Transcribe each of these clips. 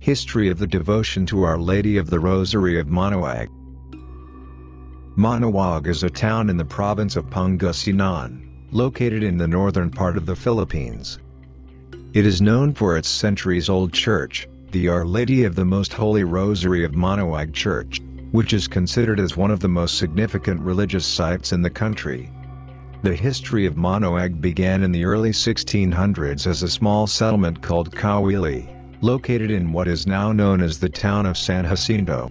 History of the devotion to Our Lady of the Rosary of Manaoag. Manaoag is a town in the province of Pangasinan, located in the northern part of the Philippines. It is known for its centuries-old church, the Our Lady of the Most Holy Rosary of Manaoag Church, which is considered as one of the most significant religious sites in the country. The history of Manaoag began in the early 1600s as a small settlement called Kawili, located in what is now known as the town of San Jacinto.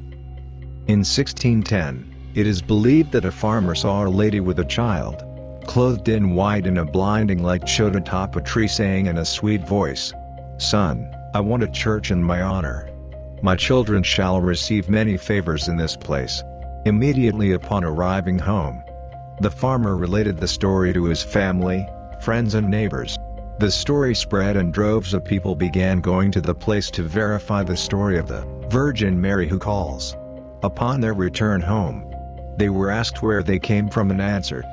In 1610, it is believed that a farmer saw Our Lady with a child, clothed in white and a blinding light showed atop a tree, saying in a sweet voice, "Son, I want a church in my honor. My children shall receive many favors in this place." Immediately upon arriving home, the farmer related the story to his family, friends and neighbors. The story spread and droves of people began going to the place to verify the story of the Virgin Mary who calls. Upon their return home, they were asked where they came from and answered,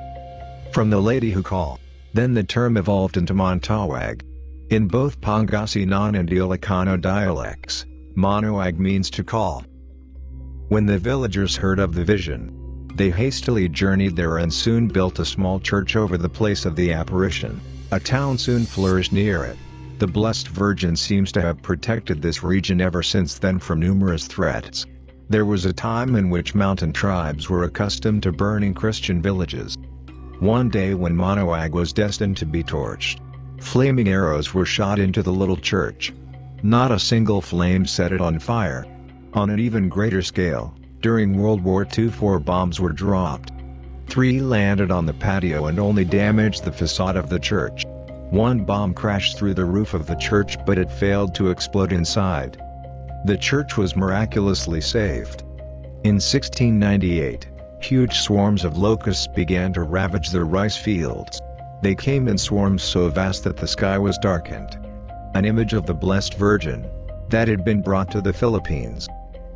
"From the Lady who called." Then the term evolved into Manaoag. In both Pangasinan and Ilocano dialects, Manaoag means to call. When the villagers heard of the vision, they hastily journeyed there and soon built a small church over the place of the apparition. A town soon flourished near it. The Blessed Virgin seems to have protected this region ever since then from numerous threats. There was a time in which mountain tribes were accustomed to burning Christian villages. One day when Manaoag was destined to be torched, flaming arrows were shot into the little church. Not a single flame set it on fire. On an even greater scale, during World War II 4 bombs were dropped. 3 landed on the patio and only damaged the facade of the church. 1 bomb crashed through the roof of the church, but it failed to explode inside. The church was miraculously saved. In 1698, huge swarms of locusts began to ravage the rice fields. They came in swarms so vast that the sky was darkened. An image of the Blessed Virgin, that had been brought to the Philippines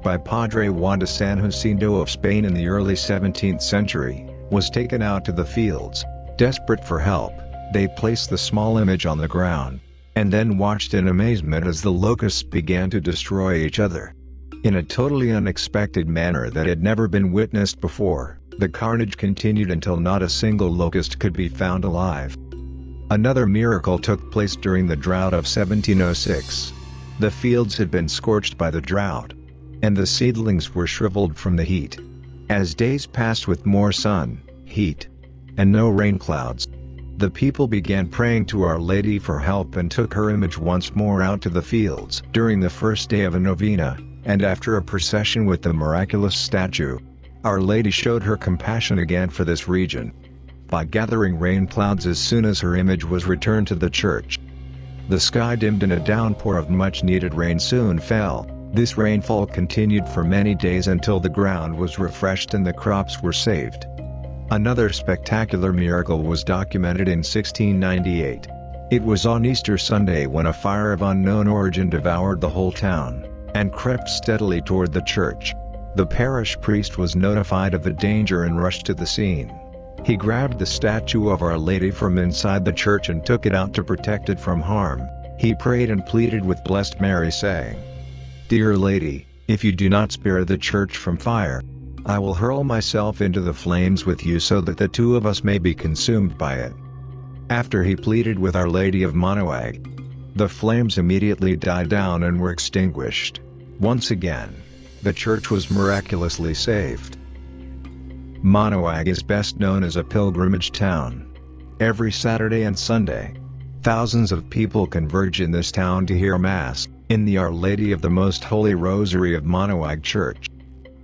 by Padre Juan de San Jacinto of Spain in the early 17th century, was taken out to the fields. Desperate for help, they placed the small image on the ground, and then watched in amazement as the locusts began to destroy each other. In a totally unexpected manner that had never been witnessed before, the carnage continued until not a single locust could be found alive. Another miracle took place during the drought of 1706. The fields had been scorched by the drought, and the seedlings were shriveled from the heat. As days passed with more sun, heat, and no rain clouds, the people began praying to Our Lady for help and took her image once more out to the fields during the first day of a novena, and after a procession with the Miraculous statue, Our Lady showed her compassion again for this region by gathering rain clouds as soon as her image was returned to the church. The sky dimmed and a downpour of much-needed rain soon fell. This rainfall continued for many days until the ground was refreshed and the crops were saved. Another spectacular miracle was documented in 1698. It was on Easter Sunday when a fire of unknown origin devoured the whole town, and crept steadily toward the church. The parish priest was notified of the danger and rushed to the scene. He grabbed the statue of Our Lady from inside the church and took it out to protect it from harm. He prayed and pleaded with Blessed Mary, saying, "Dear Lady, if you do not spare the church from fire, I will hurl myself into the flames with you so that the two of us may be consumed by it." After he pleaded with Our Lady of Manaoag, the flames immediately died down and were extinguished. Once again, the church was miraculously saved. Manaoag is best known as a pilgrimage town. Every Saturday and Sunday, thousands of people converge in this town to hear Mass in the Our Lady of the Most Holy Rosary of Manaoag Church.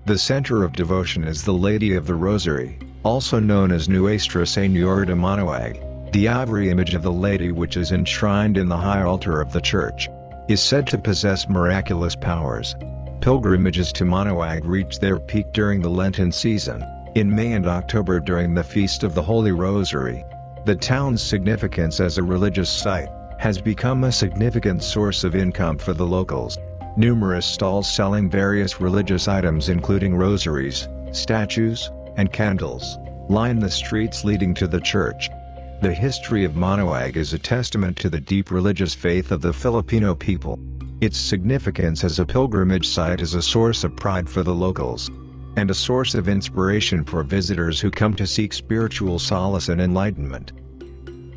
The center of devotion is the Lady of the Rosary, also known as Nuestra Señora de Manaoag. The ivory image of the Lady, which is enshrined in the high altar of the church, is said to possess miraculous powers. Pilgrimages to Manaoag reach their peak during the Lenten season, in May and October during the Feast of the Holy Rosary. The town's significance as a religious site has become a significant source of income for the locals. Numerous stalls selling various religious items including rosaries, statues, and candles line the streets leading to the church. The history of Manaoag is a testament to the deep religious faith of the Filipino people. Its significance as a pilgrimage site is a source of pride for the locals, and a source of inspiration for visitors who come to seek spiritual solace and enlightenment.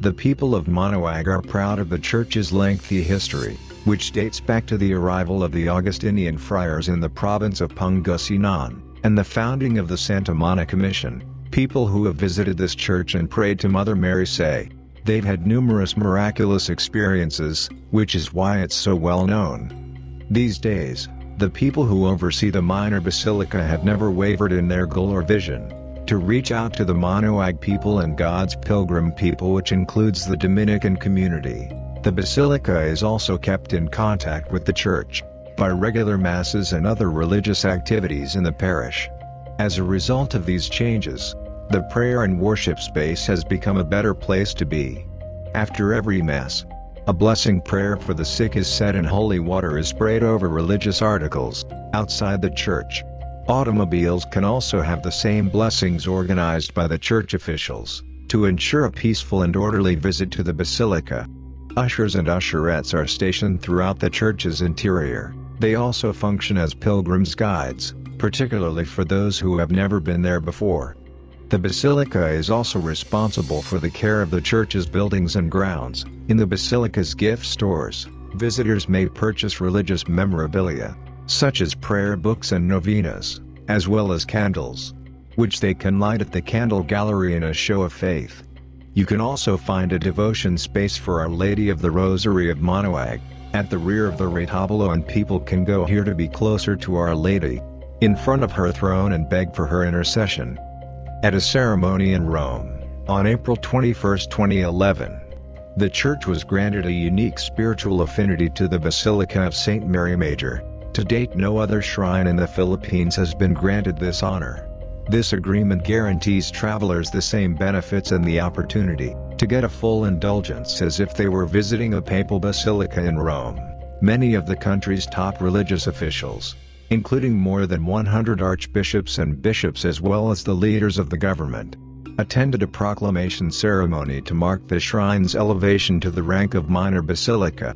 The people of Manaoag are proud of the church's lengthy history, which dates back to the arrival of the Augustinian friars in the province of Pangasinan, and the founding of the Santa Monica Mission. People who have visited this church and prayed to Mother Mary say they've had numerous miraculous experiences, which is why it's so well known. These days, the people who oversee the minor basilica have never wavered in their goal or vision to reach out to the Manaoag people and God's pilgrim people, which includes the Dominican community. The basilica is also kept in contact with the church by regular masses and other religious activities in the parish. As a result of these changes, the prayer and worship space has become a better place to be. After every Mass, a blessing prayer for the sick is said and holy water is sprayed over religious articles outside the church. Automobiles can also have the same blessings organized by the church officials to ensure a peaceful and orderly visit to the basilica. Ushers and usherettes are stationed throughout the church's interior. They also function as pilgrims' guides, particularly for those who have never been there before. The basilica is also responsible for the care of the church's buildings and grounds. In the basilica's gift stores, visitors may purchase religious memorabilia, such as prayer books and novenas, as well as candles, which they can light at the candle gallery in a show of faith. You can also find a devotion space for Our Lady of the Rosary of Manaoag at the rear of the retablo, and people can go here to be closer to Our Lady, in front of her throne, and beg for her intercession. At a ceremony in Rome, on April 21, 2011, the church was granted a unique spiritual affinity to the Basilica of St. Mary Major. To date, no other shrine in the Philippines has been granted this honor. This agreement guarantees travelers the same benefits and the opportunity to get a full indulgence as if they were visiting a papal basilica in Rome. Many of the country's top religious officials, including more than 100 archbishops and bishops as well as the leaders of the government, attended a proclamation ceremony to mark the shrine's elevation to the rank of minor basilica.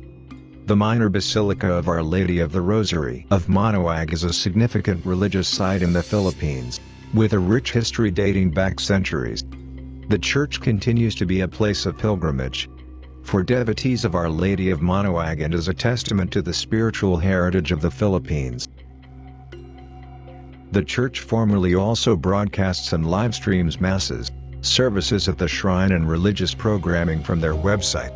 The minor basilica of Our Lady of the Rosary of Manaoag is a significant religious site in the Philippines, with a rich history dating back centuries. The church continues to be a place of pilgrimage for devotees of Our Lady of Manaoag and is a testament to the spiritual heritage of the Philippines. The church formerly also broadcasts and live streams masses, services at the shrine and religious programming from their website.